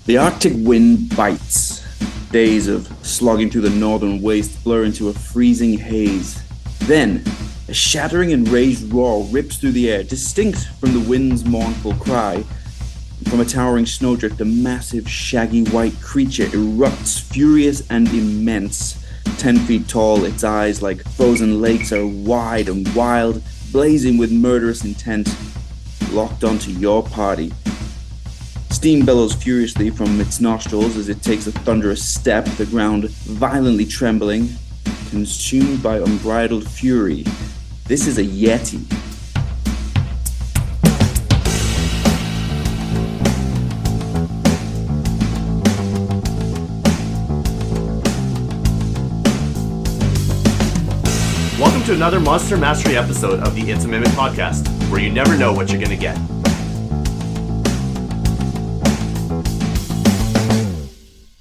The Arctic wind bites. Days of slogging through the northern waste blur into a freezing haze. Then, a shattering and raised roar rips through the air, distinct from the wind's mournful cry. From a towering snowdrift, a massive, shaggy white creature erupts, furious and immense. 10 feet tall, its eyes like frozen lakes are wide and wild, blazing with murderous intent, locked onto your party. Steam bellows furiously from its nostrils as it takes a thunderous step, the ground violently trembling, consumed by unbridled fury. This is a Yeti. Welcome to another Monster Mastery episode of the It's a Mimic podcast, where you never know what you're going to get.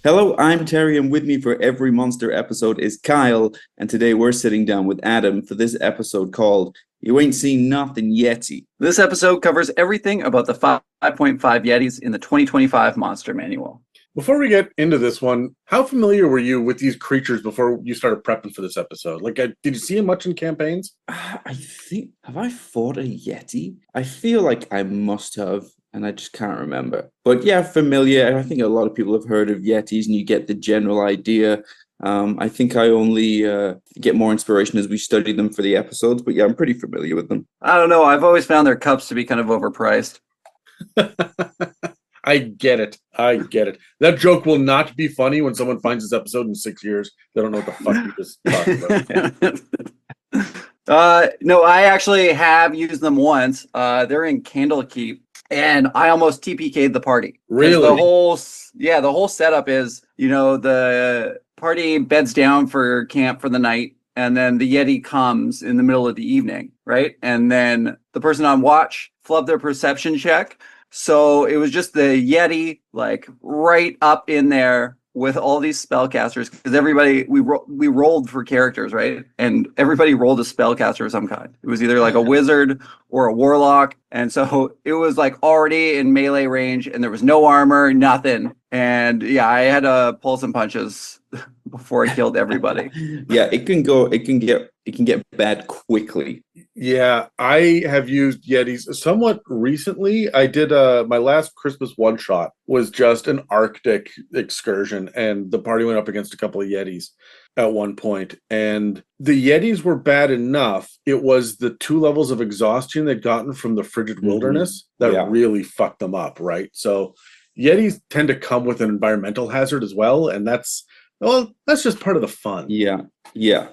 Hello, I'm Terry, and with me for every monster episode is Kyle, and today we're sitting down with Adam for this episode called You Ain't Seen Nothing Yeti. This episode covers everything about the 5.5 Yetis in the 2025 Monster Manual. Before we get into this one, how familiar were you with these creatures before you started prepping for this episode? Did you see them much in campaigns? Have I fought a Yeti? I feel like I must have, and I just can't remember. But yeah, familiar. I think a lot of people have heard of Yetis, and you get the general idea. I think I only get more inspiration as we study them for the episodes, but yeah, I'm pretty familiar with them. I don't know. I've always found their cups to be kind of overpriced. I get it. That joke will not be funny when someone finds this episode in 6 years. They don't know what the fuck you just talked about. No, I actually have used them once. They're in Candlekeep, and I almost TPK'd the party. Really? The whole setup is, the party beds down for camp for the night, and then the Yeti comes in the middle of the evening, right? And then the person on watch flubbed their perception check. So it was just the Yeti, right up in there with all these spellcasters, because everybody, we rolled for characters, right? And everybody rolled a spellcaster of some kind. It was either like a wizard or a warlock. And so it was already in melee range, and there was no armor, nothing. And yeah, I had to pull some punches before I killed everybody. Yeah, it can get bad quickly. Yeah, I have used Yetis somewhat recently. I did my last Christmas one-shot was just an Arctic excursion, and the party went up against a couple of Yetis at one point. And the Yetis were bad enough. It was the 2 levels of exhaustion they'd gotten from the frigid wilderness that really fucked them up, right? So Yetis tend to come with an environmental hazard as well, and that's just part of the fun. Yeah.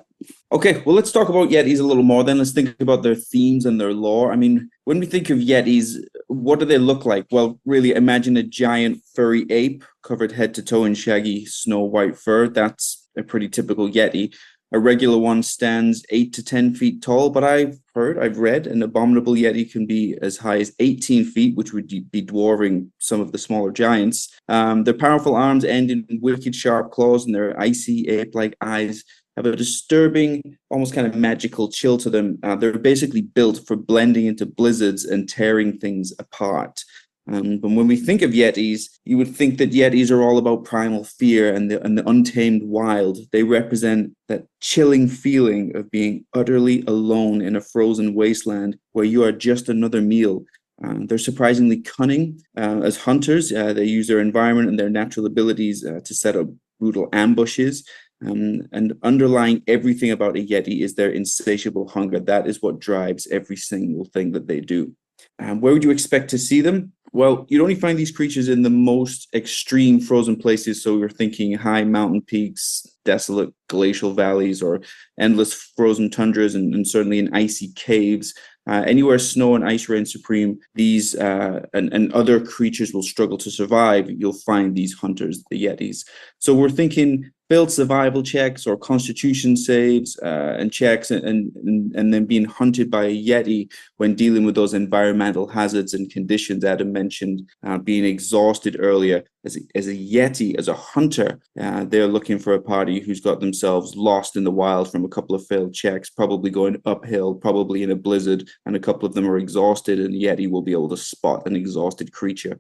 Okay, well, let's talk about Yetis a little more then. Let's think about their themes and their lore. I mean, when we think of Yetis, what do they look like? Well, really, imagine a giant furry ape covered head to toe in shaggy snow white fur. That's a pretty typical Yeti. A regular one stands 8 to 10 feet tall, but I've read an Abominable Yeti can be as high as 18 feet, which would be dwarfing some of the smaller giants. Their powerful arms end in wicked sharp claws, and their icy ape-like eyes have a disturbing, almost kind of magical chill to them. They're basically built for blending into blizzards and tearing things apart. But when we think of Yetis, you would think that Yetis are all about primal fear and the untamed wild. They represent that chilling feeling of being utterly alone in a frozen wasteland where you are just another meal. They're surprisingly cunning as hunters. They use their environment and their natural abilities to set up brutal ambushes. And underlying everything about a Yeti is their insatiable hunger. That is what drives every single thing that they do. Where would you expect to see them? Well, you'd only find these creatures in the most extreme frozen places. So you're thinking high mountain peaks, desolate glacial valleys, or endless frozen tundras, and certainly in icy caves. Anywhere snow and ice reign supreme, these and other creatures will struggle to survive. You'll find these hunters, the Yetis. So we're thinking failed survival checks or constitution saves and checks, and then being hunted by a Yeti when dealing with those environmental hazards and conditions. Adam mentioned being exhausted earlier. As a Yeti, as a hunter, they're looking for a party who's got themselves lost in the wild from a couple of failed checks, probably going uphill, probably in a blizzard, and a couple of them are exhausted, and the Yeti will be able to spot an exhausted creature.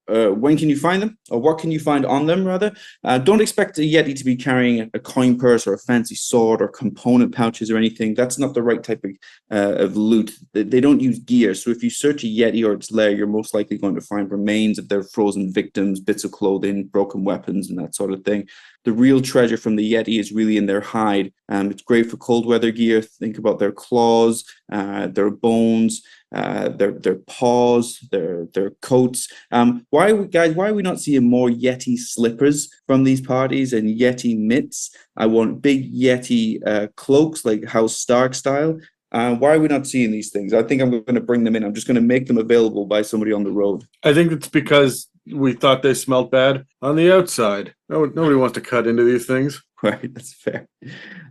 when can you find them, or what can you find on them, rather? Don't expect a Yeti to be carrying a coin purse or a fancy sword or component pouches or anything. That's not the right type of loot. They don't use gear. So if you search a Yeti or its lair, you're most likely going to find remains of their frozen victims, bits of clothing, broken weapons, and that sort of thing. The real treasure from the Yeti is really in their hide. It's great for cold weather gear. Think about their claws, their bones, their paws, their coats. Why are we not seeing more Yeti slippers from these parties and Yeti mitts? I want big Yeti cloaks, like House Stark style. Why are we not seeing these things? I think I'm going to bring them in. I'm just going to make them available by somebody on the road. I think it's because we thought they smelled bad on the outside. Nobody wants to cut into these things. Right, that's fair.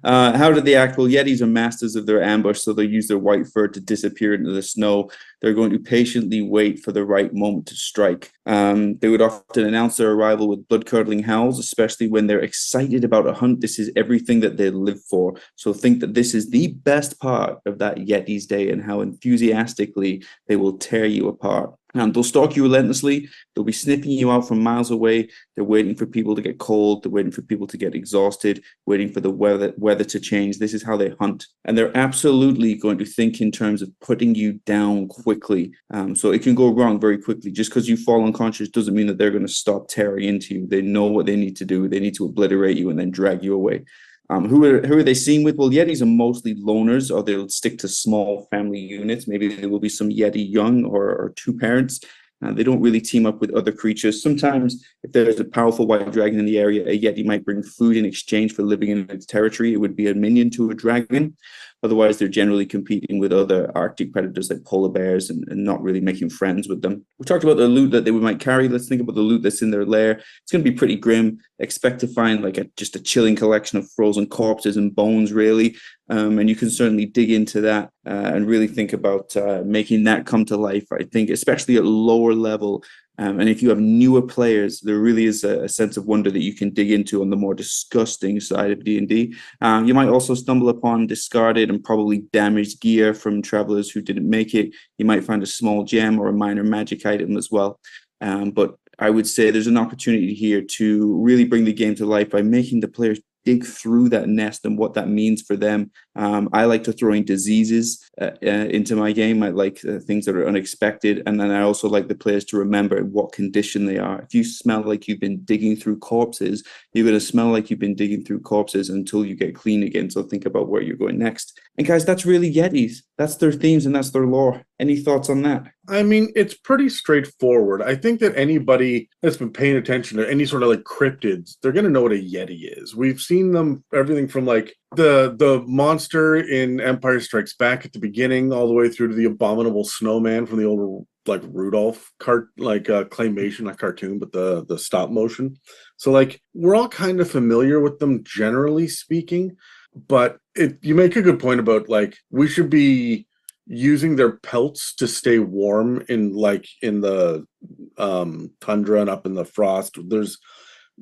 How did they act? Well, Yetis are masters of their ambush, so they use their white fur to disappear into the snow. They're going to patiently wait for the right moment to strike. They would often announce their arrival with blood-curdling howls, especially when they're excited about a hunt. This is everything that they live for. So think that this is the best part of that Yeti's day and how enthusiastically they will tear you apart. And they'll stalk you relentlessly. They'll be sniffing you out from miles away. They're waiting for people to get cold. They're waiting for people to get exhausted, waiting for the weather to change. This is how they hunt. And they're absolutely going to think in terms of putting you down quickly. So it can go wrong very quickly. Just because you fall unconscious doesn't mean that they're going to stop tearing into you. They know what they need to do. They need to obliterate you and then drag you away. Who are they seen with? Well, Yetis are mostly loners, or they'll stick to small family units. Maybe there will be some Yeti young or two parents. They don't really team up with other creatures. Sometimes, if there's a powerful white dragon in the area, a Yeti might bring food in exchange for living in its territory. It would be a minion to a dragon. Otherwise, they're generally competing with other Arctic predators like polar bears and not really making friends with them. We talked about the loot that they might carry. Let's think about the loot that's in their lair. It's going to be pretty grim. Expect to find like just a chilling collection of frozen corpses and bones, really. And you can certainly dig into that and really think about making that come to life. I think, especially at lower level. And if you have newer players, there really is a sense of wonder that you can dig into on the more disgusting side of D&D. You might also stumble upon discarded and probably damaged gear from travelers who didn't make it. You might find a small gem or a minor magic item as well. But I would say there's an opportunity here to really bring the game to life by making the players dig through that nest and what that means for them. I like to throw in diseases into my game. I like things that are unexpected. And then I also like the players to remember in what condition they are. If you smell like you've been digging through corpses, you're going to smell like you've been digging through corpses until you get clean again. So think about where you're going next. And guys, that's really Yetis. That's their themes and that's their lore. Any thoughts on that? I mean, it's pretty straightforward. I think that anybody that's been paying attention to any sort of like cryptids, they're going to know what a Yeti is. We've seen them, everything from like the monster in Empire Strikes Back at the beginning, all the way through to the abominable snowman from the old like Rudolph claymation, not cartoon, but the stop motion. So like we're all kind of familiar with them generally speaking, but you make a good point about like we should be using their pelts to stay warm in the tundra and up in the frost.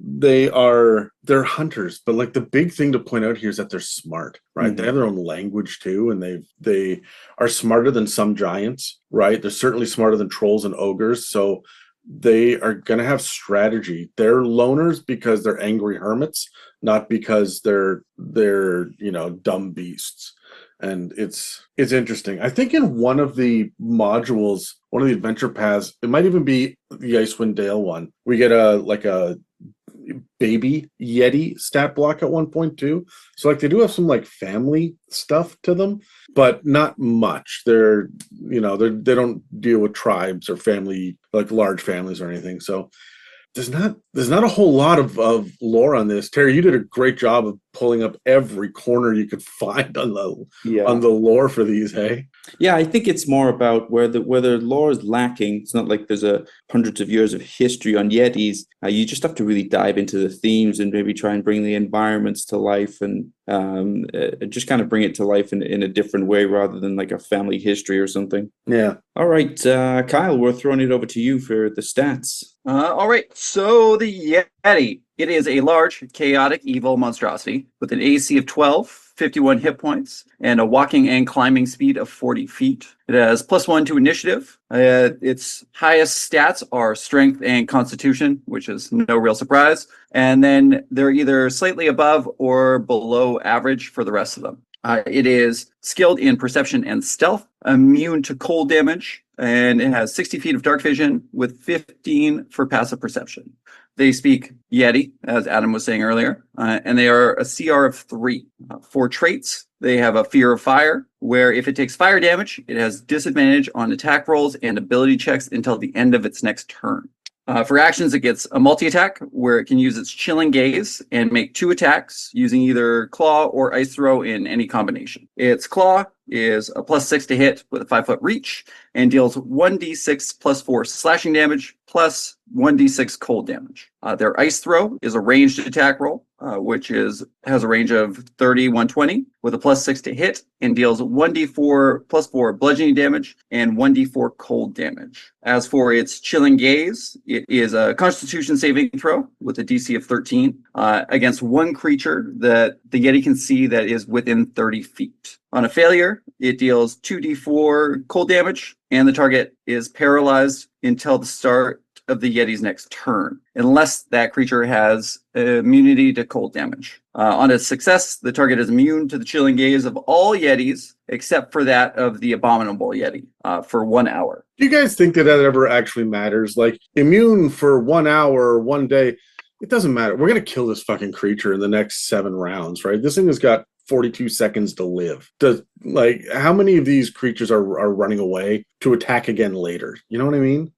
They're hunters, but like the big thing to point out here is that they're smart, right? Mm-hmm. They have their own language too, and they are smarter than some giants, right? They're certainly smarter than trolls and ogres, so they are going to have strategy. They're loners because they're angry hermits, not because they're dumb beasts. And it's interesting. I think in one of the modules, one of the adventure paths, it might even be the Icewind Dale one, we get a baby Yeti stat block at one point too. So like they do have some like family stuff to them, but not much. They don't deal with tribes or family, like large families or anything. So there's not a whole lot of lore on this. Terry, you did a great job of pulling up every corner you could find on the lore for these, hey? Yeah, I think it's more about where the lore is lacking. It's not like there's hundreds of years of history on Yetis. You just have to really dive into the themes and maybe try and bring the environments to life and just kind of bring it to life in a different way rather than like a family history or something. Yeah. All right, Kyle, we're throwing it over to you for the stats. All right, so the Yeti. It is a large, chaotic, evil monstrosity with an AC of 12, 51 hit points, and a walking and climbing speed of 40 feet. It has +1 to initiative. Its highest stats are strength and constitution, which is no real surprise. And then they're either slightly above or below average for the rest of them. It is skilled in perception and stealth, immune to cold damage, and it has 60 feet of dark vision with 15 for passive perception. They speak Yeti, as Adam was saying earlier, and they are a CR of 3. For traits, they have a fear of fire, where if it takes fire damage, it has disadvantage on attack rolls and ability checks until the end of its next turn. For actions, it gets a multi-attack, where it can use its chilling gaze and make 2 attacks using either claw or ice throw in any combination. Its claw is a +6 to hit with a 5-foot reach and deals 1d6 +4 slashing damage plus 1d6 cold damage. Their ice throw is a ranged attack roll, which has a range of 30, 120 with a +6 to hit and deals 1d4 +4 bludgeoning damage and 1d4 cold damage. As for its chilling gaze, it is a constitution saving throw with a DC of 13 against one creature that the Yeti can see that is within 30 feet. On a failure, it deals 2d4 cold damage, and the target is paralyzed until the start of the Yeti's next turn, unless that creature has immunity to cold damage. On a success, the target is immune to the chilling gaze of all Yetis, except for that of the Abominable Yeti, for 1 hour. Do you guys think that ever actually matters? Like, immune for 1 hour, 1 day, it doesn't matter. We're going to kill this fucking creature in the next 7 rounds, right? This thing has got 42 seconds to live. How many of these creatures are running away to attack again later? You know what I mean?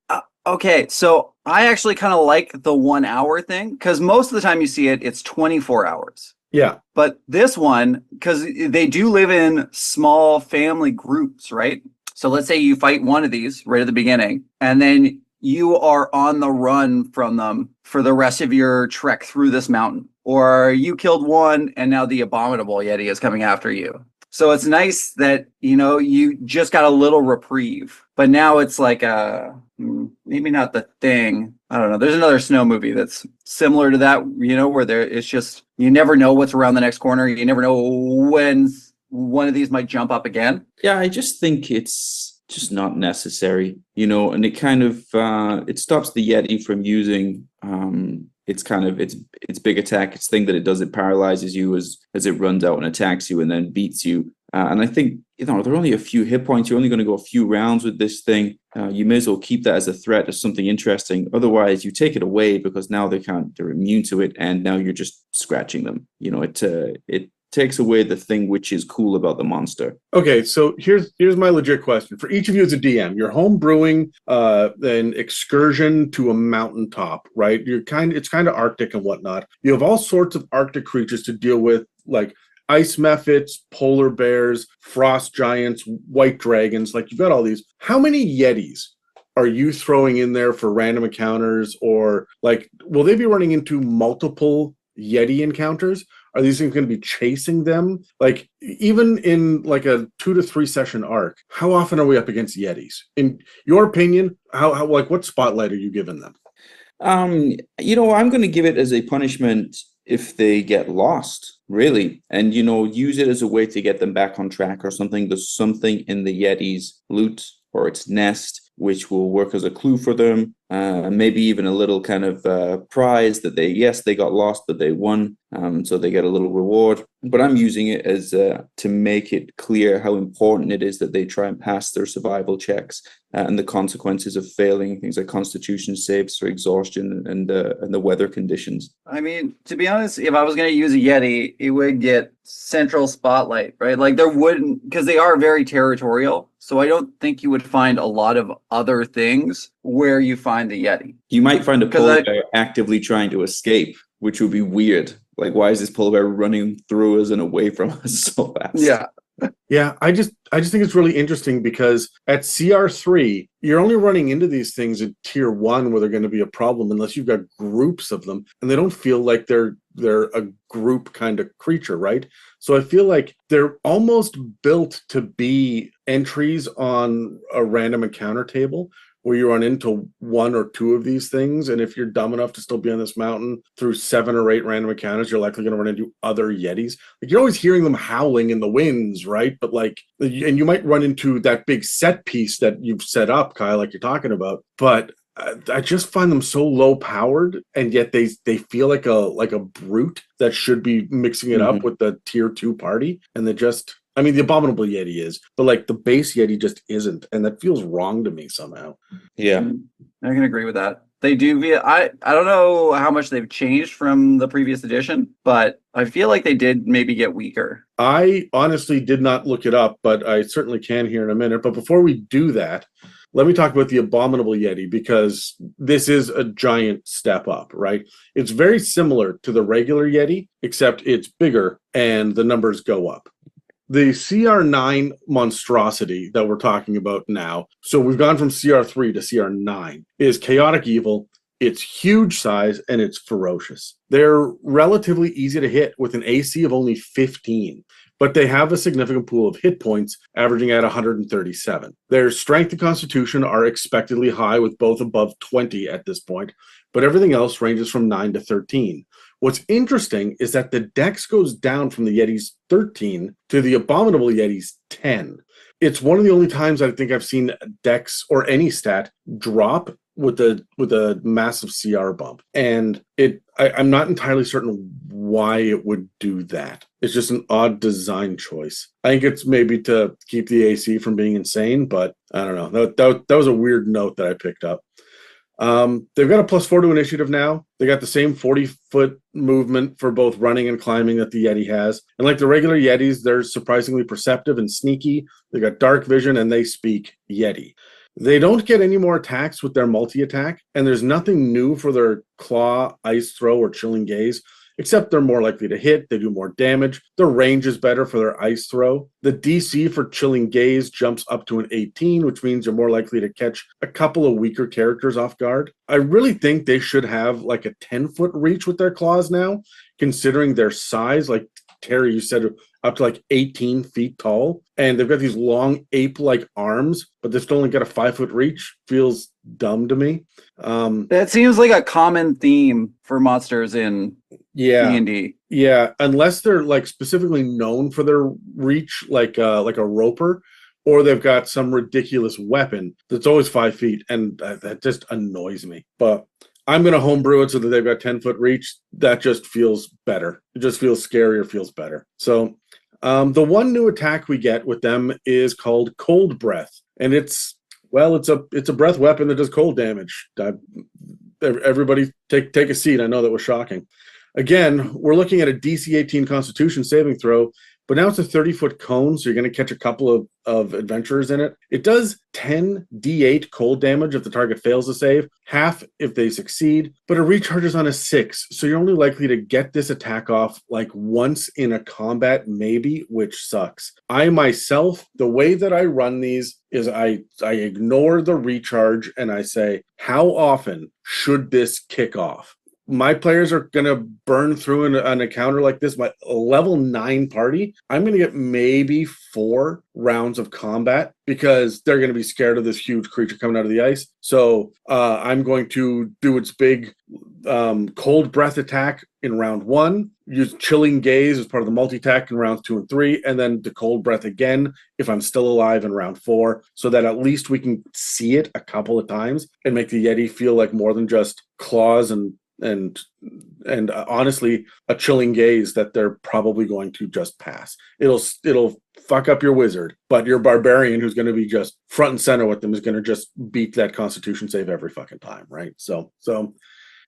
Okay, so I actually kind of like the 1 hour thing, because most of the time you see it, it's 24 hours. Yeah. But this one, because they do live in small family groups, right? So let's say you fight one of these right at the beginning, and then you are on the run from them for the rest of your trek through this mountain. Or you killed one, and now the Abominable Yeti is coming after you. So it's nice that, you just got a little reprieve. But now it's like maybe not The Thing. I don't know. There's another snow movie that's similar to that, where it's just, you never know what's around the next corner. You never know when one of these might jump up again. Yeah, I just think it's just not necessary, and it kind of, it stops the Yeti from using its big attack, its thing that it does, it paralyzes you as it runs out and attacks you and then beats you. And I think, there are only a few hit points. You're only going to go a few rounds with this thing. You may as well keep that as a threat, as something interesting. Otherwise, you take it away because now they're immune to it, and now you're just scratching them. It takes away the thing which is cool about the monster. Okay, so here's my legit question. For each of you as a DM, you're home brewing an excursion to a mountaintop, right? It's kind of Arctic and whatnot. You have all sorts of Arctic creatures to deal with, like ice mephits, polar bears, frost giants, white dragons. Like, you've got all these. How many Yetis are you throwing in there for random encounters? Or will they be running into multiple Yeti encounters? Are these things going to be chasing them? Like, even in a 2 to 3 session arc, how often are we up against Yetis? In your opinion, how what spotlight are you giving them? I'm going to give it as a punishment if they get lost, really, and use it as a way to get them back on track or something. There's something in the Yeti's loot or its nest which will work as a clue for them, maybe even a little kind of prize that they got lost, but they won, so they get a little reward. But I'm using it as to make it clear how important it is that they try and pass their survival checks and the consequences of failing, things like constitution saves for exhaustion and the weather conditions. I mean, to be honest, if I was going to use a Yeti, it would get central spotlight, right? Like, there wouldn't, because they are very territorial. So I don't think you would find a lot of other things where you find the Yeti. You might find a polar bear actively trying to escape, which would be weird. Like, why is this polar bear running through us and away from us so fast? Yeah. Yeah, I just think it's really interesting because at CR3, you're only running into these things at tier 1 where they're going to be a problem unless you've got groups of them, and they don't feel like they're a group kind of creature, right? So I feel like they're almost built to be entries on a random encounter table where you run into one or two of these things. And if you're dumb enough to still be on this mountain through 7 or 8 random encounters, you're likely going to run into other Yetis. Like, you're always hearing them howling in the winds, right? But like, and you might run into that big set piece that you've set up, Kyle, like you're talking about. But I just find them so low powered, and yet they feel like a brute that should be mixing it up with the tier 2 party. And they just, I mean, the Abominable Yeti is, but like the base Yeti just isn't, and that feels wrong to me somehow. Yeah, I can agree with that. They do. I don't know how much they've changed from the previous edition, but I feel like they did maybe get weaker. I honestly did not look it up, but I certainly can here in a minute. But before we do that, let me talk about the Abominable Yeti, because this is a giant step up, right? It's very similar to the regular Yeti, except it's bigger and the numbers go up. The CR9 monstrosity that we're talking about now, so we've gone from CR3 to CR9, is chaotic evil. It's huge size and it's ferocious. They're relatively easy to hit with an AC of only 15, but they have a significant pool of hit points, averaging at 137. Their strength and constitution are expectedly high, with both above 20 at this point, but everything else ranges from 9 to 13. What's interesting is that the dex goes down from the Yeti's 13 to the Abominable Yeti's 10. It's one of the only times I think I've seen dex or any stat drop with a massive CR bump. And I'm not entirely certain why it would do that. It's just an odd design choice. I think it's maybe to keep the AC from being insane, but I don't know. That was a weird note that I picked up. They've got a +4 to initiative now. They got the same 40-foot movement for both running and climbing that the Yeti has. And like the regular Yetis, they're surprisingly perceptive and sneaky. They got dark vision and they speak Yeti. They don't get any more attacks with their multi-attack, and there's nothing new for their claw, ice throw, or chilling gaze, except they're more likely to hit, they do more damage, their range is better for their ice throw. The DC for chilling gaze jumps up to an 18, which means you're more likely to catch a couple of weaker characters off guard. I really think they should have like a 10-foot reach with their claws now, considering their size. Like Terry, you said, up to like 18 feet tall, and they've got these long ape-like arms, but they've still only got a 5-foot reach. Feels dumb to me. That seems like a common theme for monsters in D&D. Yeah, unless they're like specifically known for their reach, like a roper, or they've got some ridiculous weapon that's always 5 feet, and that just annoys me. But I'm going to homebrew it so that they've got 10-foot reach. That just feels better. It just feels scarier, feels better. So the one new attack we get with them is called Cold Breath, and it's a breath weapon that does cold damage. Everybody take a seat. I know that was shocking. Again, we're looking at a DC 18 Constitution saving throw, but now it's a 30-foot cone, so you're going to catch a couple of adventurers in it. It does 10 D8 cold damage if the target fails to save, half if they succeed, but it recharges on a 6, so you're only likely to get this attack off like once in a combat, maybe, which sucks. I myself, the way that I run these is I ignore the recharge and I say, how often should this kick off? My players are going to burn through an encounter like this. My level 9 party, I'm going to get maybe 4 rounds of combat because they're going to be scared of this huge creature coming out of the ice. So I'm going to do its big cold breath attack in round 1, use chilling gaze as part of the multi-attack in rounds 2 and 3, and then the cold breath again if I'm still alive in round 4, so that at least we can see it a couple of times and make the Yeti feel like more than just claws and honestly a chilling gaze that they're probably going to just pass. It'll fuck up your wizard, but your barbarian, who's going to be just front and center with them, is going to just beat that Constitution save every fucking time, right? So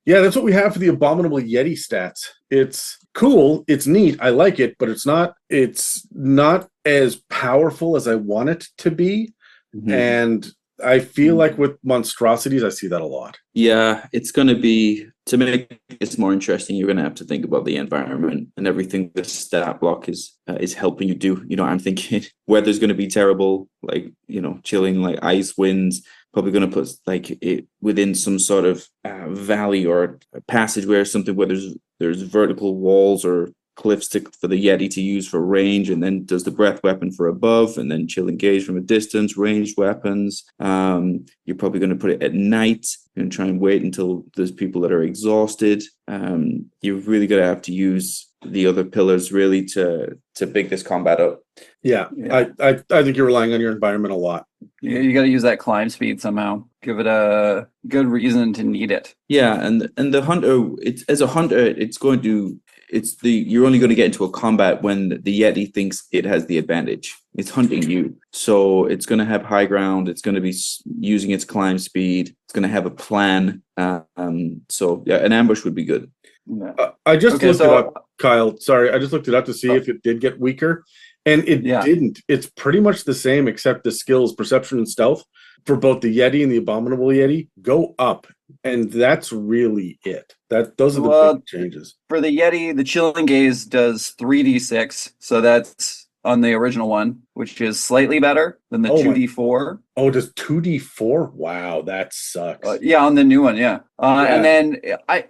yeah, that's what we have for the Abominable Yeti stats. It's cool, it's neat, I like it, but it's not as powerful as I want it to be. And I feel like with Monstrosities, I see that a lot. Yeah, it's going to be, to make it more interesting, you're going to have to think about the environment and everything the stat block is helping you do. You know, I'm thinking weather's going to be terrible, like, you know, chilling, like ice winds, probably going to put like it within some sort of valley or a passageway or something where there's vertical walls or cliff stick for the Yeti to use for range, and then does the breath weapon for above, and then chill engage from a distance, ranged weapons. You're probably going to put it at night and try and wait until there's people that are exhausted. You've really got to have to use the other pillars really to pick this combat up. Yeah. I think you're relying on your environment a lot. Yeah, you got to use that climb speed somehow. Give it a good reason to need it. Yeah, and the hunter, as a hunter, you're only going to get into a combat when the Yeti thinks it has the advantage. It's hunting you, so it's going to have high ground. It's going to be using its climb speed. It's going to have a plan. So yeah, an ambush would be good. I just looked it up, Kyle. Sorry, I just looked it up to see if it did get weaker, and it didn't. It's pretty much the same, except the skills, perception and stealth, for both the Yeti and the Abominable Yeti go up, and that's really it. Those are the big changes. For the Yeti, the Chilling Gaze does 3d6, so that's on the original one, which is slightly better than the 2d4. Oh, does 2d4? Wow, that sucks. Yeah, on the new one, yeah. And then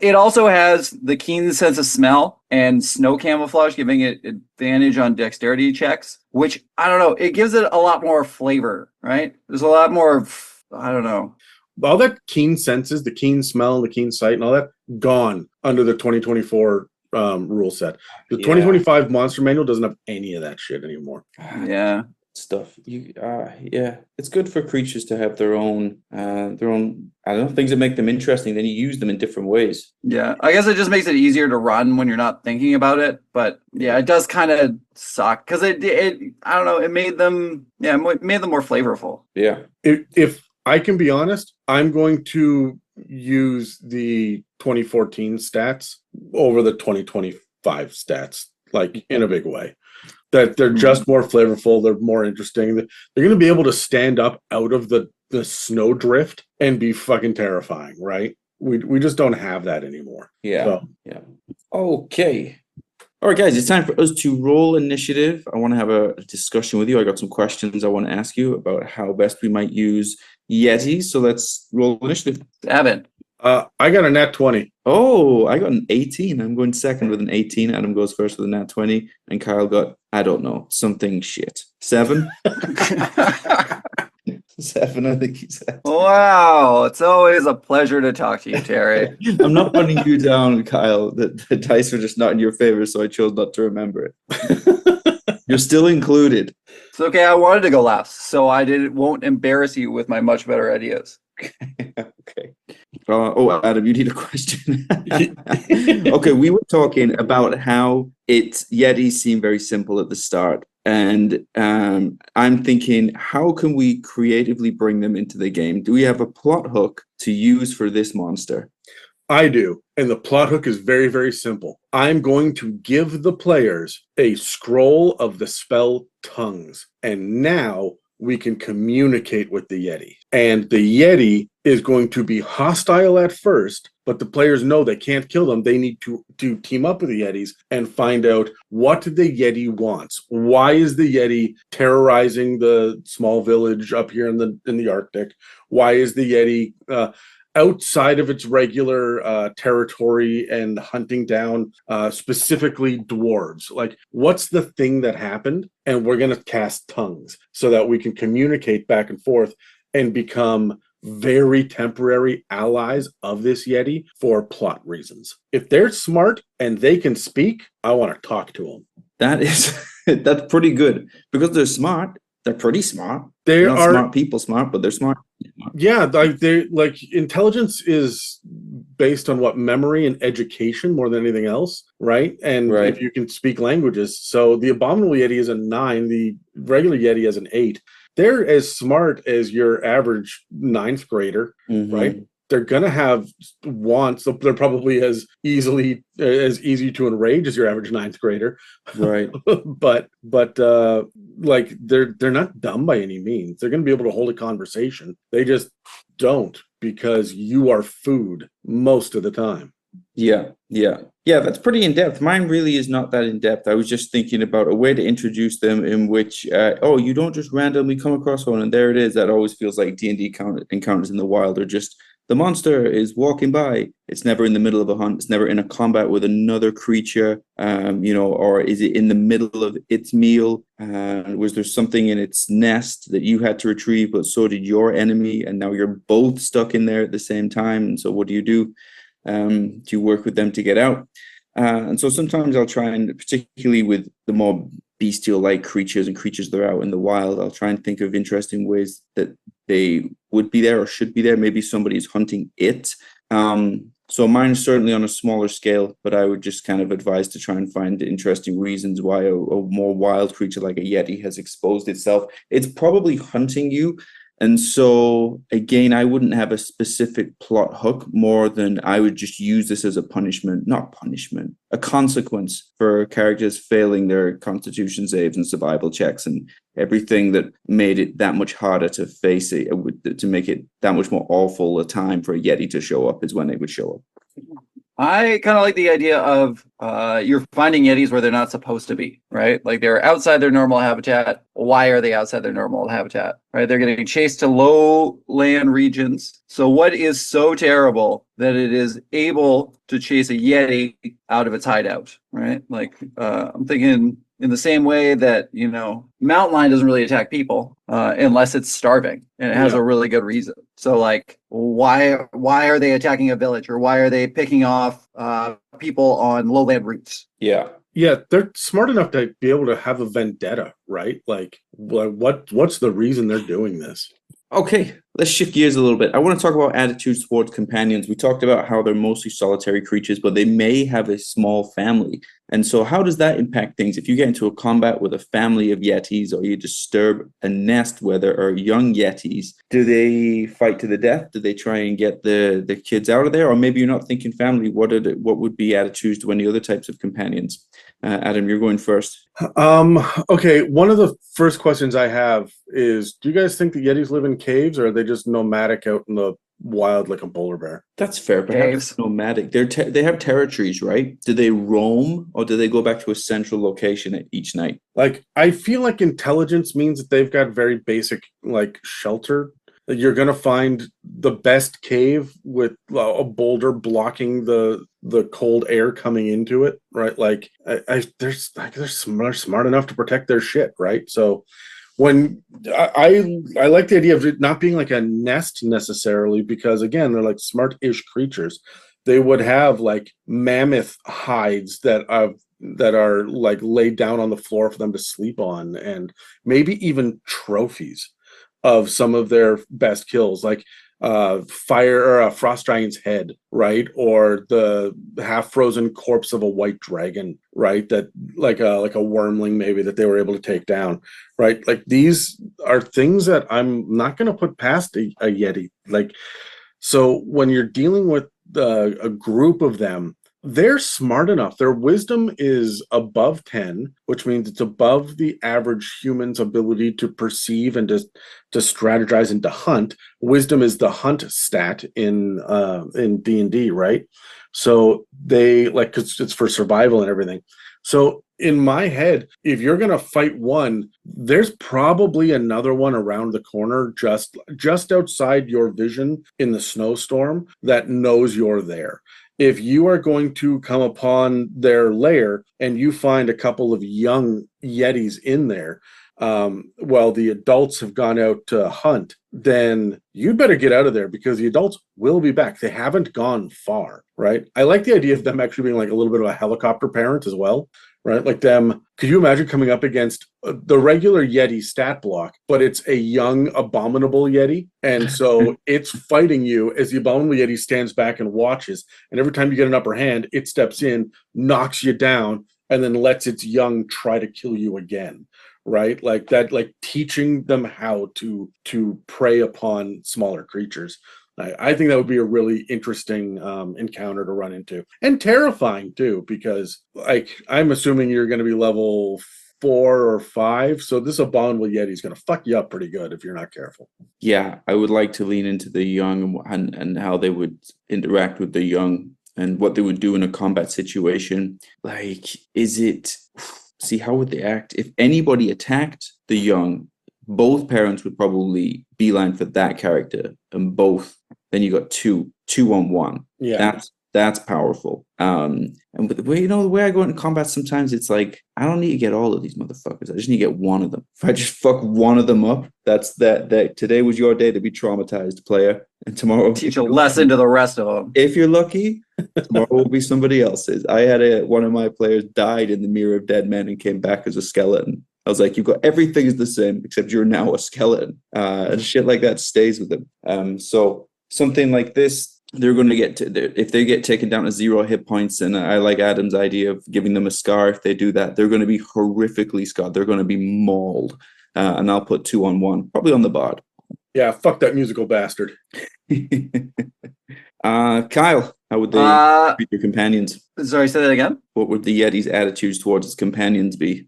it also has the keen sense of smell and snow camouflage, giving it advantage on dexterity checks, which, I don't know, it gives it a lot more flavor, right? There's a lot more, I don't know. All that keen senses, the keen smell, the keen sight, and all that, gone under the 2024 rule set. The 2025 Monster Manual doesn't have any of that shit anymore. Yeah. Stuff. It's good for creatures to have their own I don't know, things that make them interesting. Then you use them in different ways. Yeah, I guess it just makes it easier to run when you're not thinking about it. But yeah, it does kind of suck because it I don't know, it made them more flavorful. Yeah. If I can be honest, I'm going to use the 2014 stats over the 2025 stats, like in a big way. That they're just more flavorful, they're more interesting. They're going to be able to stand up out of the snowdrift and be fucking terrifying, right? We just don't have that anymore. Yeah. So. Yeah. Okay. All right, guys, it's time for us to roll initiative. I want to have a discussion with you. I got some questions I want to ask you about how best we might use Yetis. So let's roll initiative. Evan. I got a nat 20. Oh, I got an 18. I'm going second with an 18. Adam goes first with a nat 20. And Kyle got, I don't know, something shit. 7? 7, I think he said. Wow. It's always a pleasure to talk to you, Terry. I'm not putting you down, Kyle. The dice are just not in your favor, so I chose not to remember it. You're still included. It's okay. I wanted to go last, so I won't embarrass you with my much better ideas. Okay. Adam, you need a question. Okay, we were talking about how Yetis seem very simple at the start. And I'm thinking, how can we creatively bring them into the game? Do we have a plot hook to use for this monster? I do. And the plot hook is very, very simple. I'm going to give the players a scroll of the spell Tongues. And now we can communicate with the Yeti. And the Yeti is going to be hostile at first, but the players know they can't kill them. They need to team up with the Yetis and find out what the Yeti wants. Why is the Yeti terrorizing the small village up here in the Arctic? Why is the Yeti outside of its regular territory and hunting down specifically dwarves? Like, what's the thing that happened? And we're going to cast Tongues so that we can communicate back and forth and become very temporary allies of this Yeti for plot reasons. If they're smart and they can speak, I want to talk to them. That's pretty good because they're smart. They're pretty smart. They are not smart people, smart, but they're smart. Yeah, they like intelligence is based on what memory and education more than anything else, right? And if you can speak languages. So the Abominable Yeti is a 9, the regular Yeti is an 8. They're as smart as your average 9th grader, right? They're gonna have wants. So they're probably as easy to enrage as your average 9th grader, right? but like they're not dumb by any means. They're gonna be able to hold a conversation. They just don't, because you are food most of the time. Yeah, that's pretty in-depth. Mine really is not that in-depth. I was just thinking about a way to introduce them in which, you don't just randomly come across one and there it is. That always feels like D&D encounters in the wild are just the monster is walking by. It's never in the middle of a hunt. It's never in a combat with another creature, or is it in the middle of its meal? Was there something in its nest that you had to retrieve, but so did your enemy, and now you're both stuck in there at the same time? And so what do? Do you work with them to get out? And so sometimes I'll try and, particularly with the more bestial-like creatures and creatures that are out in the wild, I'll try and think of interesting ways that they would be there or should be there. Maybe somebody's hunting it. So mine is certainly on a smaller scale, but I would just kind of advise to try and find interesting reasons why a more wild creature like a Yeti has exposed itself. It's probably hunting you. And so, again, I wouldn't have a specific plot hook more than I would just use this as a a consequence for characters failing their constitution saves and survival checks and everything that made it that much harder to face it, to make it that much more awful a time for a Yeti to show up is when they would show up. I kind of like the idea of you're finding Yetis where they're not supposed to be, right? Like they're outside their normal habitat. Why are they outside their normal habitat, right? They're getting chased to low land regions. So what is so terrible that it is able to chase a Yeti out of its hideout, right? Like I'm thinking in the same way that, mountain lion doesn't really attack people unless it's starving and it has a really good reason. So like, why are they attacking a village, or why are they picking off people on lowland routes? Yeah, they're smart enough to be able to have a vendetta, right? Like, what's the reason they're doing this? Okay, let's shift gears a little bit. I want to talk about attitudes towards companions. We talked about how they're mostly solitary creatures, but they may have a small family. And so how does that impact things? If you get into a combat with a family of Yetis, or you disturb a nest where there are young Yetis, do they fight to the death? Do they try and get the kids out of there? Or maybe you're not thinking family. What would be attitudes to any other types of companions? Adam, you're going first. Okay, one of the first questions I have is, do you guys think the Yetis live in caves, or are they just nomadic out in the wild like a polar bear? That's fair. Perhaps nomadic. They have territories, right? Do they roam, or do they go back to a central location each night? Like, I feel like intelligence means that they've got very basic like shelter. You're gonna find the best cave with a boulder blocking the cold air coming into it, right? Like, they're smart enough to protect their shit, right? So when I like the idea of it not being like a nest necessarily, because again, they're like smart-ish creatures. They would have like mammoth hides that are like laid down on the floor for them to sleep on, and maybe even trophies of some of their best kills, like fire or a frost giant's head, right? Or the half-frozen corpse of a white dragon, right? That like a wormling maybe that they were able to take down, right? Like, these are things that I'm not going to put past a Yeti. Like, so when you're dealing with a group of them, they're smart enough. Their wisdom is above 10, which means it's above the average human's ability to perceive and to strategize and to hunt. Wisdom is the hunt stat in D&D, right? So they like, 'cause it's for survival and everything. So in my head, if you're gonna fight one, there's probably another one around the corner, just outside your vision in the snowstorm, that knows you're there. If you are going to come upon their lair and you find a couple of young Yetis in there, while the adults have gone out to hunt, then you'd better get out of there, because the adults will be back. They haven't gone far, right? I like the idea of them actually being like a little bit of a helicopter parent as well, right? Like them, could you imagine coming up against the regular Yeti stat block, but it's a young Abominable Yeti, and so it's fighting you as the Abominable Yeti stands back and watches, and every time you get an upper hand, it steps in, knocks you down, and then lets its young try to kill you again, right? Like that, like teaching them how to prey upon smaller creatures. I think that would be a really interesting encounter to run into, and terrifying too, because like, I'm assuming you're going to be level 4 or 5, so this Abominable Yeti is going to fuck you up pretty good if you're not careful. Yeah, I would like to lean into the young and how they would interact with the young and what they would do in a combat situation. Like, how would they act? If anybody attacked the young, both parents would probably beeline for that character, and both then you got two on one. Yeah. That's powerful. And but the way I go into combat sometimes, it's like I don't need to get all of these motherfuckers. I just need to get one of them. If I just fuck one of them up, that's that today was your day to be traumatized, player. And tomorrow Teach a lesson to the rest of them. if you're lucky, tomorrow will be somebody else's. I had one of my players died in the Mirror of Dead Men and came back as a skeleton. I was like, you've got everything is the same except you're now a skeleton. And shit like that stays with them. So something like this, they're going to if they get taken down to 0 hit points, and I like Adam's idea of giving them a scar. If they do that, they're going to be horrifically scarred. They're going to be mauled. And I'll put 2 on 1, probably on the board. Yeah, fuck that musical bastard. Kyle, how would they treat your companions? Sorry, say that again. What would the Yeti's attitudes towards his companions be?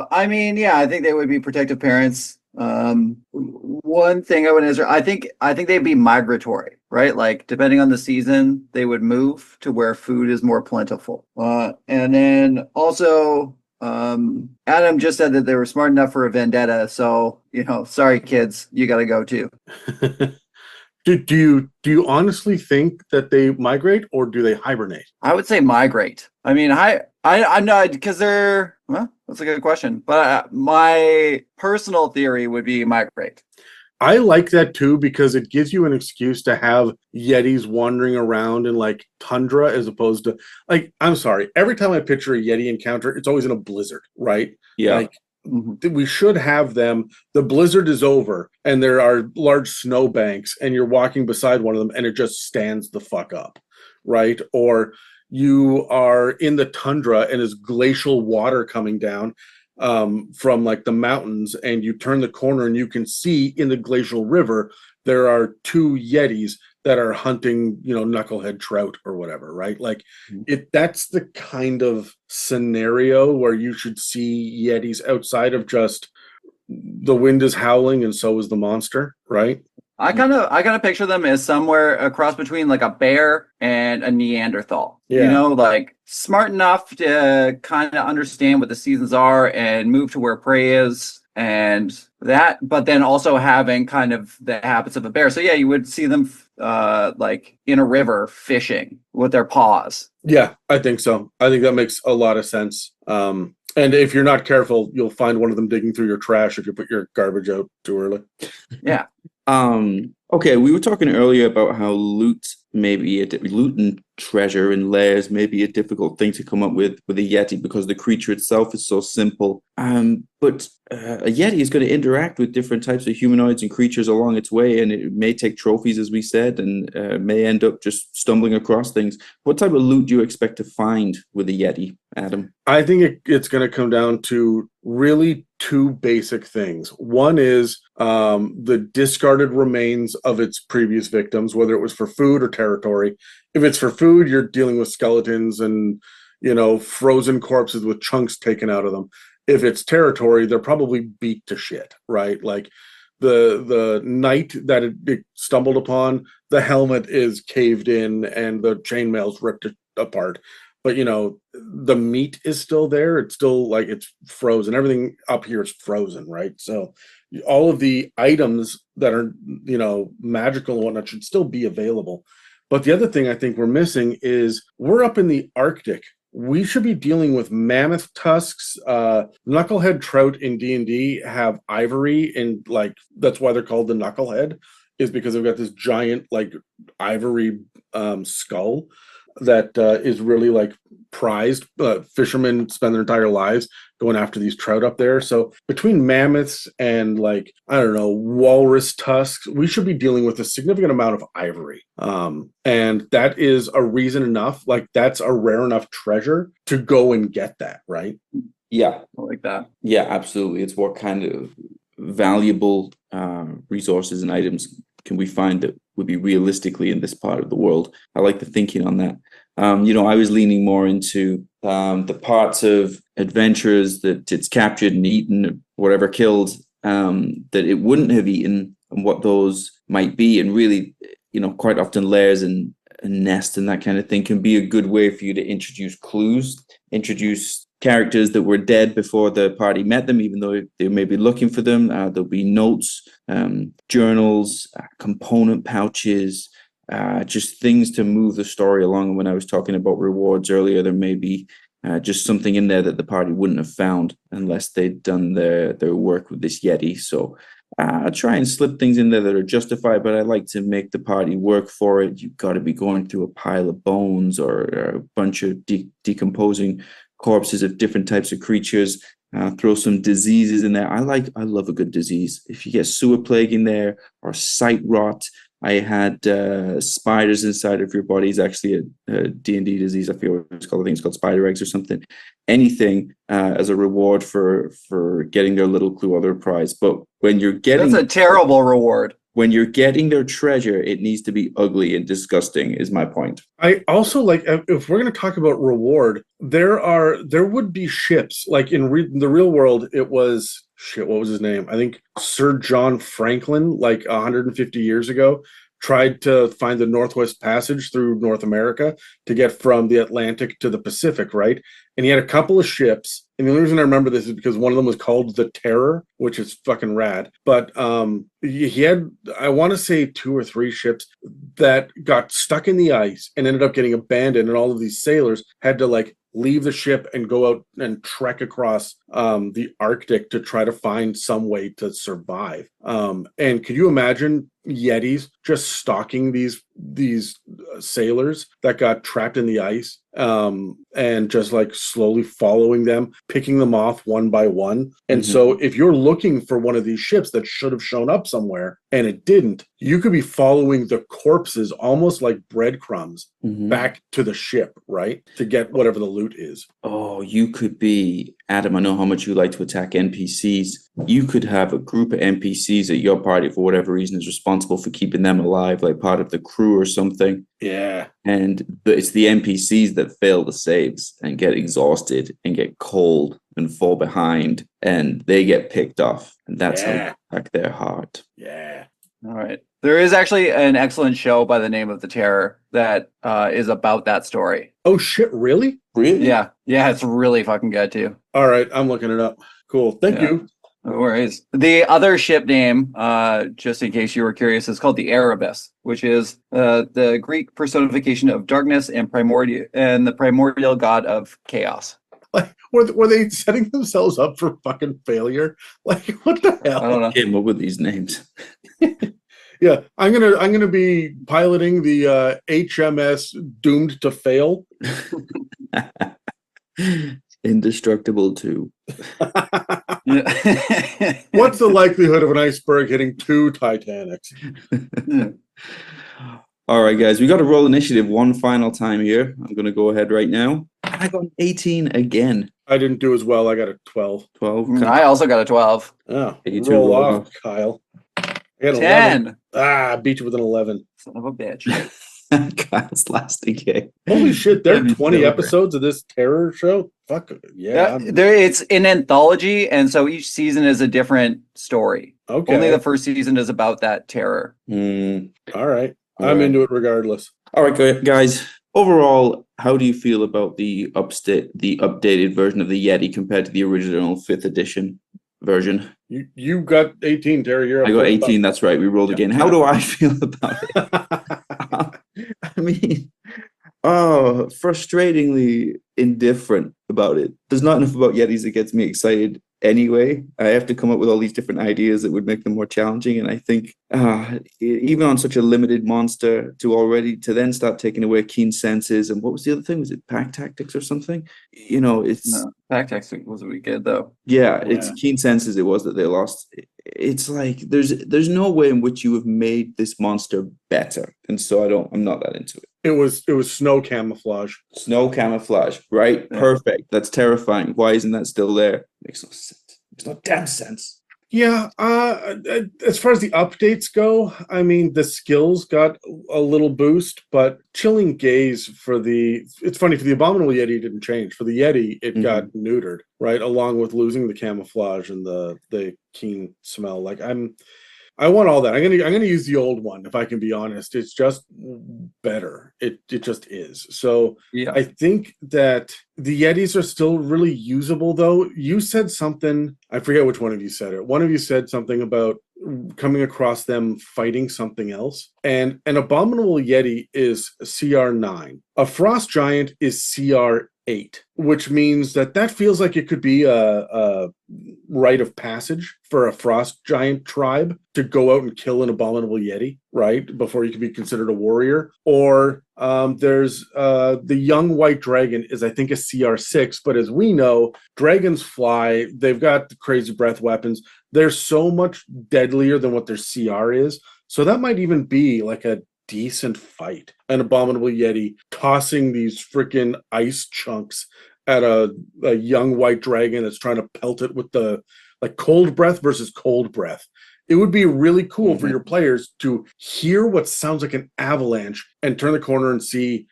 I mean, yeah, I think they would be protective parents. One thing I would answer, I think they'd be migratory, right? Like depending on the season, they would move to where food is more plentiful. And then also, Adam just said that they were smart enough for a vendetta. So, sorry kids, you got to go too. Do you honestly think that they migrate or do they hibernate? I would say migrate. I mean, I'm not, because that's a good question. But my personal theory would be migrate. I like that too because it gives you an excuse to have Yetis wandering around in like tundra as opposed to like, I'm sorry, every time I picture a Yeti encounter, it's always in a blizzard, right? Yeah. Like, we should have them. The blizzard is over and there are large snow banks and you're walking beside one of them and it just stands the fuck up, right? Or you are in the tundra and there's glacial water coming down from like the mountains, and you turn the corner and you can see in the glacial river there are 2 Yetis that are hunting, knucklehead trout or whatever, right? Like that's the kind of scenario where you should see Yetis outside of just the wind is howling and so is the monster, right? I kind of picture them as somewhere a cross between like a bear and a Neanderthal. Yeah. Like smart enough to kind of understand what the seasons are and move to where prey is and that, but then also having kind of the habits of a bear. So yeah, you would see them like in a river fishing with their paws. Yeah, I think so. I think that makes a lot of sense. And if you're not careful, you'll find one of them digging through your trash if you put your garbage out too early. Yeah. Okay, we were talking earlier about how loot and treasure and layers may be a difficult thing to come up with a Yeti because the creature itself is so simple. But a Yeti is going to interact with different types of humanoids and creatures along its way, and it may take trophies, as we said, and may end up just stumbling across things. What type of loot do you expect to find with a Yeti, Adam? I think it's going to come down to really 2 basic things. One is the discarded remains of its previous victims, whether it was for food or territory. If it's for food, you're dealing with skeletons and, frozen corpses with chunks taken out of them. If it's territory, they're probably beat to shit, right? Like the knight that it stumbled upon, the helmet is caved in and the chainmail's ripped apart. But, the meat is still there. It's still like it's frozen. Everything up here is frozen, right? So all of the items that are, magical and whatnot should still be available. But the other thing I think we're missing is we're up in the Arctic. We should be dealing with mammoth tusks. Knucklehead trout in D&D have ivory, and like that's why they're called the knucklehead, is because they've got this giant like ivory skull that is really like prized. Fishermen spend their entire lives going after these trout up there. So between mammoths and like, I don't know, walrus tusks, we should be dealing with a significant amount of ivory. And that is a reason enough, like that's a rare enough treasure to go and get that, right? Yeah. I like that. Yeah, absolutely. It's what kind of valuable resources and items can we find that would be realistically in this part of the world? I like the thinking on that. I was leaning more into the parts of adventurers that it's captured and eaten, whatever killed, that it wouldn't have eaten, and what those might be. And really, quite often layers and nest and that kind of thing can be a good way for you to introduce clues, introduce characters that were dead before the party met them, even though they may be looking for them. There'll be notes, journals, component pouches, just things to move the story along. And when I was talking about rewards earlier, there may be just something in there that the party wouldn't have found unless they'd done their work with this Yeti. So I try and slip things in there that are justified, but I like to make the party work for it. You've got to be going through a pile of bones or a bunch of decomposing corpses of different types of creatures. Throw some diseases in there. I love a good disease. If you get sewer plague in there or sight rot. I had spiders inside of your body. Is actually a D&D disease. I feel it's called. I think it's called spider eggs or something. Anything as a reward for getting their little clue or their prize. But when you're getting, that's a terrible reward. When you're getting their treasure, it needs to be ugly and disgusting. Is my point. I also like, if we're going to talk about reward, there would be ships like in the real world. It was shit. What was his name? I think Sir John Franklin, like 150 years ago, tried to find the Northwest Passage through North America to get from the Atlantic to the Pacific, right? And he had a couple of ships. And the only reason I remember this is because one of them was called the Terror, which is fucking rad. But he had, I want to say 2 or 3 ships that got stuck in the ice and ended up getting abandoned. And all of these sailors had to like leave the ship and go out and trek across the Arctic to try to find some way to survive. And could you imagine Yetis just stalking these sailors that got trapped in the ice, and just like slowly following them, picking them off one by one? And so if you're looking for one of these ships that should have shown up somewhere and it didn't, you could be following the corpses almost like breadcrumbs back to the ship, right? To get whatever the loot is. Oh, you could be, Adam, I know how much you like to attack NPCs. You could have a group of NPCs at your party, for whatever reason, is responsible for keeping them alive, like part of the crew or something. Yeah. And it's the NPCs that fail the saves and get exhausted and get cold and fall behind, and they get picked off. And that's how you attack their heart. Yeah. All right. There is actually an excellent show by the name of The Terror that is about that story. Oh, shit. Really? Really? Yeah. Yeah. It's really fucking good, too. All right. I'm looking it up. Cool. Thank you. No worries. The other ship name, just in case you were curious, is called the Erebus, which is the Greek personification of darkness and the primordial god of chaos. Like, were they setting themselves up for fucking failure? Like, what the hell? I don't know. Came up with these names. Yeah, I'm gonna be piloting the HMS Doomed to Fail. Indestructible too. What's the likelihood of an iceberg hitting 2 Titanics? All right, guys, we got to roll initiative one final time here. I'm going to go ahead right now. I got an 18 again. I didn't do as well. I got a 12. 12. And I also got a 12. Oh, You two roll roll off, Kyle. I got 10. 11. I beat you with an 11. Son of a bitch. Kyle's last again. Holy shit, there are Heavy 20 silver. episodes of this terror show? Fuck, yeah. It's an anthology, and so each season is a different story. Okay. Only the first season is about that terror. All right. All I'm right. into it regardless. All right, guys. Overall, how do you feel about the updated version of the Yeti compared to the original 5th edition version? You got 18, Terry. You're up I got first. 18. That's right. We rolled again. How do I feel about it? I mean, frustratingly indifferent about it. There's not enough about Yetis that gets me excited anyway. I have to come up with all these different ideas that would make them more challenging. And I think even on such a limited monster to then start taking away keen senses. And what was the other thing? Was it pack tactics or something? You know, it's... No, pack tactics was we good, though. Yeah, it's keen senses it was that they lost. It's like there's no way in which you have made this monster better. And so I'm not that into it. It was snow camouflage. Snow camouflage, right? Yeah. Perfect. That's terrifying. Why isn't that still there? Makes no sense. Makes no damn sense. Yeah, as far as the updates go, I mean, the skills got a little boost, but Chilling Gaze it's funny, for the Abominable Yeti, it didn't change. For the Yeti, it got neutered, right? Along with losing the camouflage and the keen smell. Like, I want all that. I'm gonna use the old one if I can be honest. It's just better. It just is. So Yeah. I think that the Yetis are still really usable though. You said something, I forget which one of you said it. One of you said something about coming across them fighting something else. And an Abominable Yeti is CR9. A Frost Giant is CR8, which means that feels like it could be a rite of passage for a Frost Giant tribe to go out and kill an Abominable Yeti, right? Before you can be considered a warrior. Or there's the Young White Dragon is, I think, a CR6, but as we know, dragons fly, they've got the crazy breath weapons. They're so much deadlier than what their CR is. So that might even be like a decent fight. An Abominable Yeti tossing these freaking ice chunks at a young white dragon that's trying to pelt it with the like cold breath versus cold breath. It would be really cool for your players to hear what sounds like an avalanche and turn the corner and see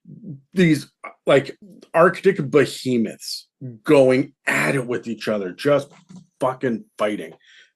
these like Arctic behemoths going at it with each other, just fucking fighting.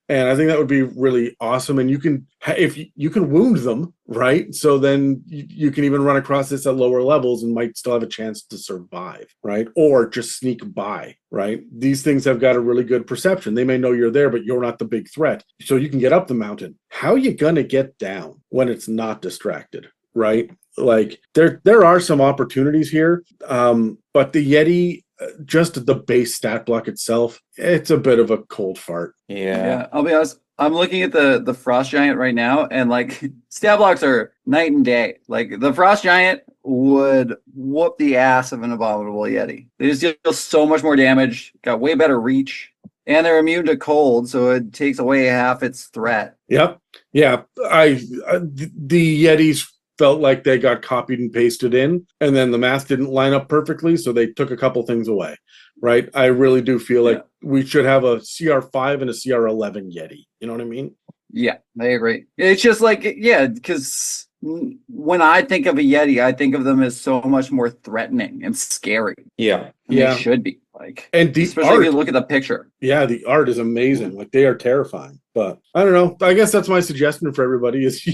And I think that would be really awesome. And you can, if you can wound them, right? So then you can even run across this at lower levels and might still have a chance to survive, right? Or just sneak by, right? These things have got a really good perception. They may know you're there, but you're not the big threat. So you can get up the mountain. How are you gonna get down when it's not distracted, right? Like there are some opportunities here, but the Yeti, just the base stat block itself, it's a bit of a cold fart. Yeah, I'll be honest. I'm looking at the Frost Giant right now, and like stat blocks are night and day. Like the Frost Giant would whoop the ass of an Abominable Yeti. They just deal so much more damage, got way better reach, and they're immune to cold, so it takes away half its threat. Yep. Yeah. The Yetis felt like they got copied and pasted in, and then the math didn't line up perfectly, so they took a couple things away, right? I really do feel like we should have a CR5 and a CR11 Yeti. You know what I mean? Yeah, I agree. It's just like, because when I think of a Yeti, I think of them as so much more threatening and scary. Yeah. And they should be. Like, and the especially art, if you look at the picture. Yeah, the art is amazing. Like they are terrifying. But I don't know. I guess that's my suggestion for everybody is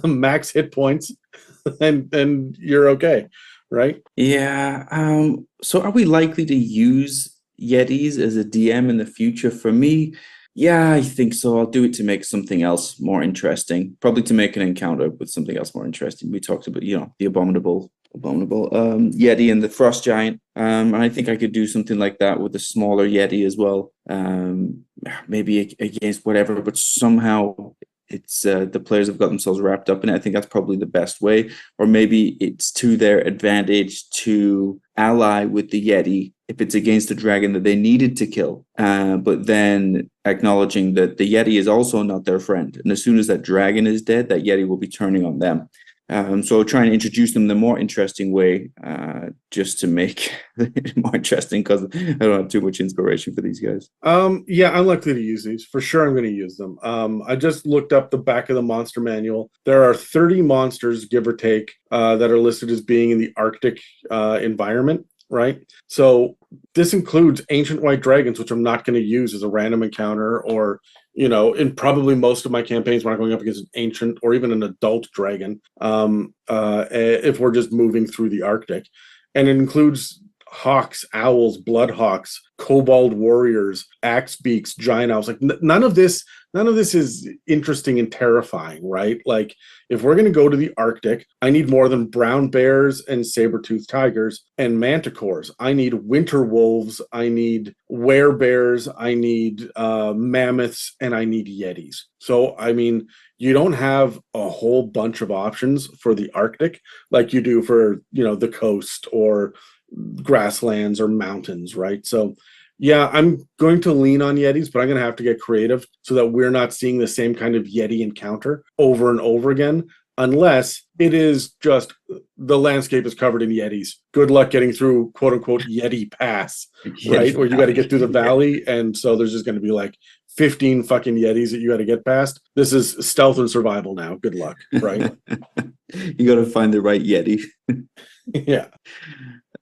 max hit points and you're okay, right? Yeah. So are we likely to use Yetis as a DM in the future? For me, yeah, I think so. I'll do it to make something else more interesting. Probably to make an encounter with something else more interesting. We talked about, the Abominable Yeti and the Frost Giant. And I think I could do something like that with a smaller Yeti as well. Maybe against whatever, but somehow it's the players have got themselves wrapped up in it. I think that's probably the best way. Or maybe it's to their advantage to ally with the Yeti if it's against a dragon that they needed to kill, but then acknowledging that the Yeti is also not their friend. And as soon as that dragon is dead, that Yeti will be turning on them. So trying to introduce them in a more interesting way, just to make it more interesting, because I don't have too much inspiration for these guys. Yeah, I'm likely to use these. For sure I'm going to use them. I just looked up the back of the monster manual. There are 30 monsters, give or take, that are listed as being in the Arctic environment, right? So this includes ancient white dragons, which I'm not going to use as a random encounter, or in probably most of my campaigns when I'm going up against an ancient or even an adult dragon, if we're just moving through the Arctic. And it includes hawks, owls, bloodhawks, kobold warriors, axe beaks, giant owls. Like none of this is interesting and terrifying, right? Like if we're going to go to the Arctic, I need more than brown bears and saber-toothed tigers and manticores. I need winter wolves. I need werebears. I need mammoths, and I need yetis. So, I mean, you don't have a whole bunch of options for the Arctic like you do for, the coast or grasslands or mountains, right? So yeah, I'm going to lean on Yetis, but I'm going to have to get creative so that we're not seeing the same kind of Yeti encounter over and over again, unless it is just the landscape is covered in Yetis. Good luck getting through quote unquote Yeti Pass, right? Where you got to get through the valley. And so there's just going to be like 15 fucking Yetis that you got to get past. This is stealth and survival now. Good luck, right? You got to find the right Yeti. Yeah.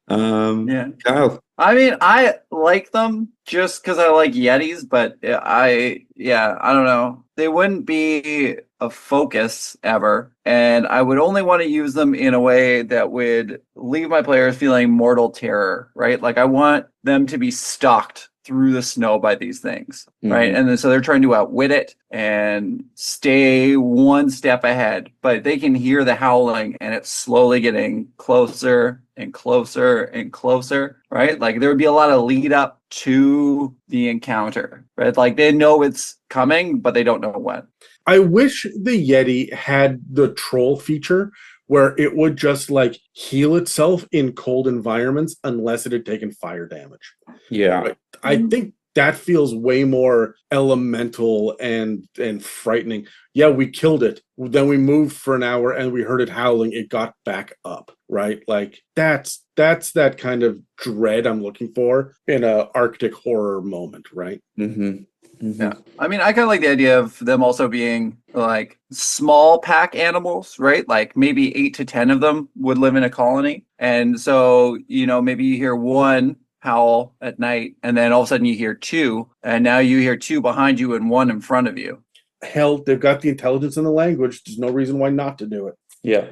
Yeah. Kyle. I mean, I like them just because I like Yetis, but I don't know. They wouldn't be a focus ever, and I would only want to use them in a way that would leave my players feeling mortal terror, right? Like I want them to be stalked through the snow by these things, right? Mhm. And then so they're trying to outwit it and stay one step ahead, but they can hear the howling and it's slowly getting closer and closer and closer, right? Like there would be a lot of lead up to the encounter, right? Like they know it's coming, but they don't know when. I wish the Yeti had the troll feature where it would just like heal itself in cold environments unless it had taken fire damage. Yeah. Right. I think that feels way more elemental and frightening. Yeah, we killed it. Then we moved for an hour and we heard it howling. It got back up, right? Like that's that kind of dread I'm looking for in a Arctic horror moment, right? Mm-hmm. Mm-hmm. Yeah. I mean, I kind of like the idea of them also being like small pack animals, right? Like maybe 8 to 10 of them would live in a colony. And so, maybe you hear one howl at night and then all of a sudden you hear two, and now you hear two behind you and one in front of you. Hell, they've got the intelligence and the language. There's no reason why not to do it. Yeah.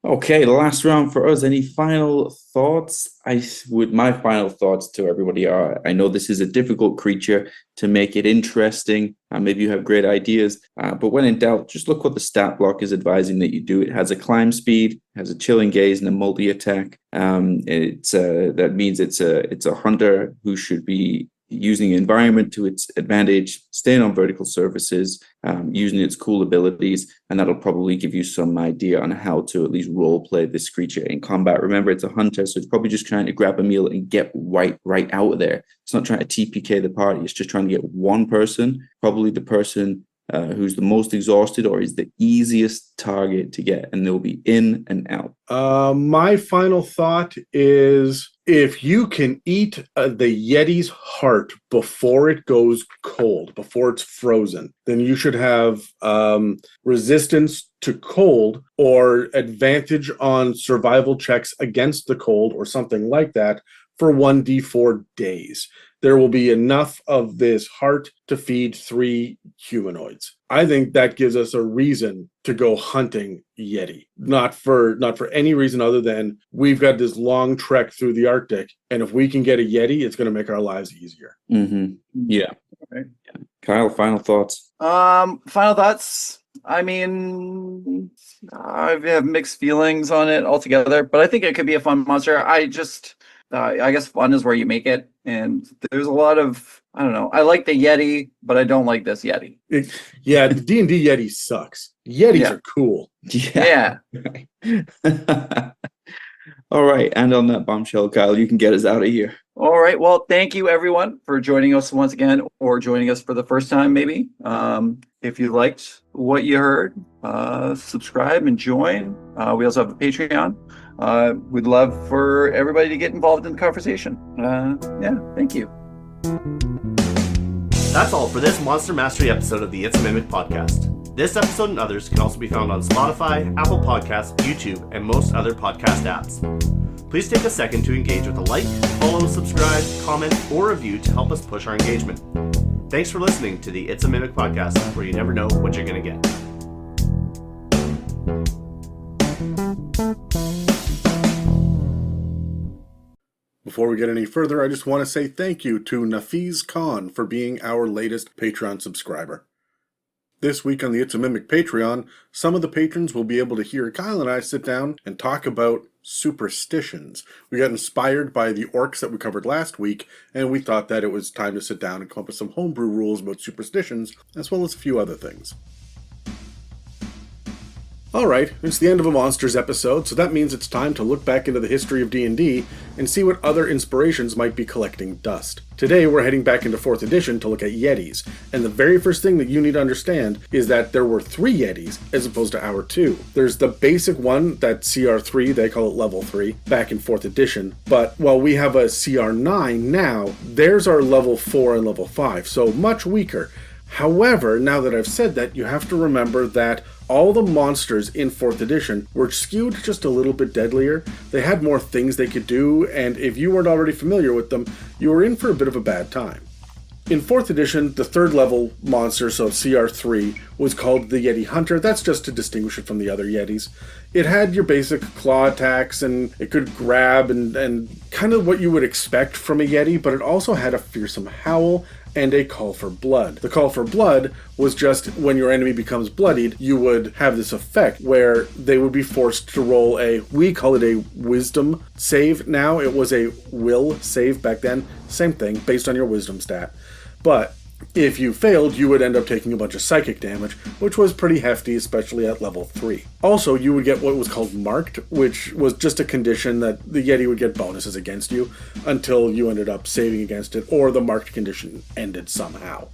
Okay, the last round for us. Any final thoughts? My final thoughts to everybody are, I know this is a difficult creature to make it interesting. Maybe you have great ideas, but when in doubt, just look what the stat block is advising that you do. It has a climb speed, has a chilling gaze, and a multi-attack. That means it's a hunter who should be using the environment to its advantage, staying on vertical surfaces, using its cool abilities, and that'll probably give you some idea on how to at least role play this creature in combat. Remember, it's a hunter, so it's probably just trying to grab a meal and get right out of there. It's not trying to TPK the party. It's just trying to get one person, probably the person who's the most exhausted or is the easiest target to get, and they'll be in and out. My final thought is if you can eat the Yeti's heart before it goes cold, before it's frozen, then you should have resistance to cold or advantage on survival checks against the cold or something like that for 1d4 days. There will be enough of this heart to feed 3 humanoids. I think that gives us a reason to go hunting Yeti. Not for any reason other than we've got this long trek through the Arctic, and if we can get a Yeti, it's going to make our lives easier. Mm-hmm. Yeah. Right. Kyle, final thoughts? Final thoughts. I mean, I have mixed feelings on it altogether, but I think it could be a fun monster. I guess fun is where you make it. And there's a lot of, I don't know. I like the Yeti, but I don't like this Yeti. The D&D Yeti sucks. Yetis are cool. Yeah. All right. And on that bombshell, Kyle, you can get us out of here. All right. Well, thank you, everyone, for joining us once again, or joining us for the first time, maybe. If you liked what you heard, subscribe and join. We also have a Patreon. We'd love for everybody to get involved in the conversation. Thank you. That's all for this Monster Mastery episode of the It's a Mimic podcast. This episode and others can also be found on Spotify, Apple Podcasts, YouTube, and most other podcast apps. Please take a second to engage with a like, follow, subscribe, comment, or review to help us push our engagement. Thanks for listening to the It's a Mimic podcast, where you never know what you're going to get. Before we get any further, I just want to say thank you to Nafiz Khan for being our latest Patreon subscriber. This week on the It's a Mimic Patreon, some of the patrons will be able to hear Kyle and I sit down and talk about superstitions. We got inspired by the orcs that we covered last week, and we thought that it was time to sit down and come up with some homebrew rules about superstitions, as well as a few other things. Alright, it's the end of a Monsters episode, so that means it's time to look back into the history of D&D and see what other inspirations might be collecting dust. Today we're heading back into 4th edition to look at Yetis, and the very first thing that you need to understand is that there were 3 Yetis as opposed to our 2. There's the basic one, that CR3, they call it level 3, back in 4th edition, but while we have a CR9 now, theirs are level 4 and level 5, so much weaker. However, now that I've said that, you have to remember that all the monsters in 4th edition were skewed just a little bit deadlier. They had more things they could do, and if you weren't already familiar with them, you were in for a bit of a bad time. In 4th edition, the 3rd level monster, so CR3, was called the Yeti Hunter. That's just to distinguish it from the other Yetis. It had your basic claw attacks, and it could grab and kind of what you would expect from a Yeti, but it also had a fearsome howl and a call for blood. The call for blood was just when your enemy becomes bloodied, you would have this effect where they would be forced to roll we call it a wisdom save now. It was a will save back then. Same thing, based on your wisdom stat. But if you failed, you would end up taking a bunch of psychic damage, which was pretty hefty, especially at level 3. Also, you would get what was called marked, which was just a condition that the Yeti would get bonuses against you until you ended up saving against it, or the marked condition ended somehow.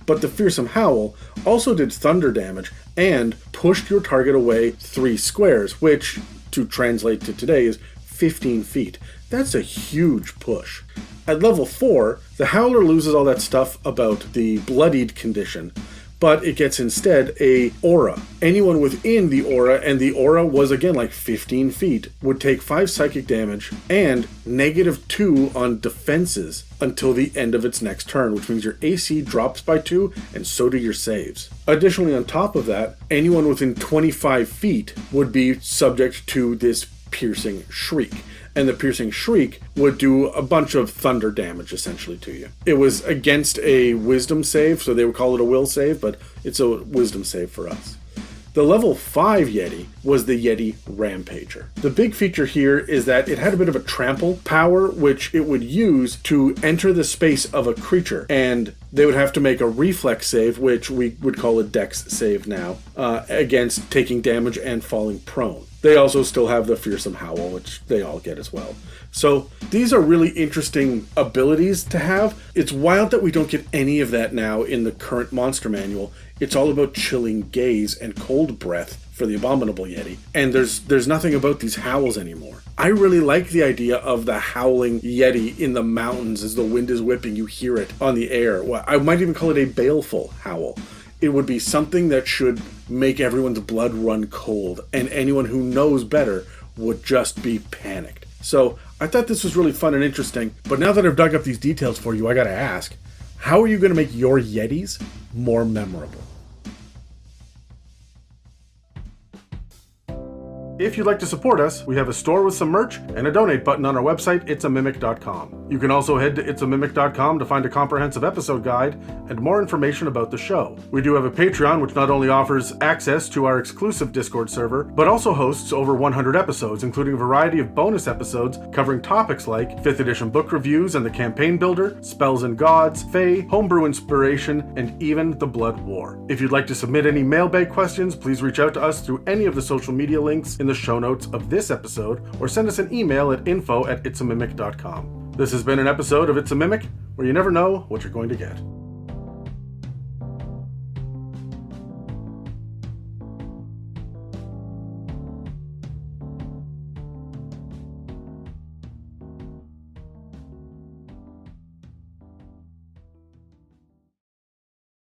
But the fearsome howl also did thunder damage and pushed your target away 3 squares, which, to translate to today, is 15 feet. That's a huge push. At level 4, the Howler loses all that stuff about the bloodied condition, but it gets instead a aura. Anyone within the aura, and the aura was again like 15 feet, would take 5 psychic damage and -2 on defenses until the end of its next turn, which means your AC drops by 2, and so do your saves. Additionally, on top of that, anyone within 25 feet would be subject to this piercing shriek. And the piercing shriek would do a bunch of thunder damage, essentially, to you. It was against a wisdom save, so they would call it a will save, but it's a wisdom save for us. The level 5 Yeti was the Yeti Rampager. The big feature here is that it had a bit of a trample power, which it would use to enter the space of a creature, and they would have to make a reflex save, which we would call a dex save now, against taking damage and falling prone. They also still have the fearsome howl, which they all get as well. So these are really interesting abilities to have. It's wild that we don't get any of that now in the current monster manual. It's all about chilling gaze and cold breath for the Abominable Yeti, and there's nothing about these howls anymore. I really like the idea of the howling Yeti in the mountains as the wind is whipping. You hear it on the air. Well, I might even call it a baleful howl. It would be something that should make everyone's blood run cold, and anyone who knows better would just be panicked. So I thought this was really fun and interesting, but now that I've dug up these details for you, I gotta ask, how are you gonna make your Yetis more memorable? If you'd like to support us, we have a store with some merch and a donate button on our website, itsamimic.com. You can also head to itsamimic.com to find a comprehensive episode guide and more information about the show. We do have a Patreon, which not only offers access to our exclusive Discord server, but also hosts over 100 episodes, including a variety of bonus episodes covering topics like 5th edition book reviews and the campaign builder, spells and gods, fae, homebrew inspiration, and even the Blood War. If you'd like to submit any mailbag questions, please reach out to us through any of the social media links in the show notes of this episode, or send us an email at info@itsamimic.com. This has been an episode of It's a Mimic, where you never know what you're going to get.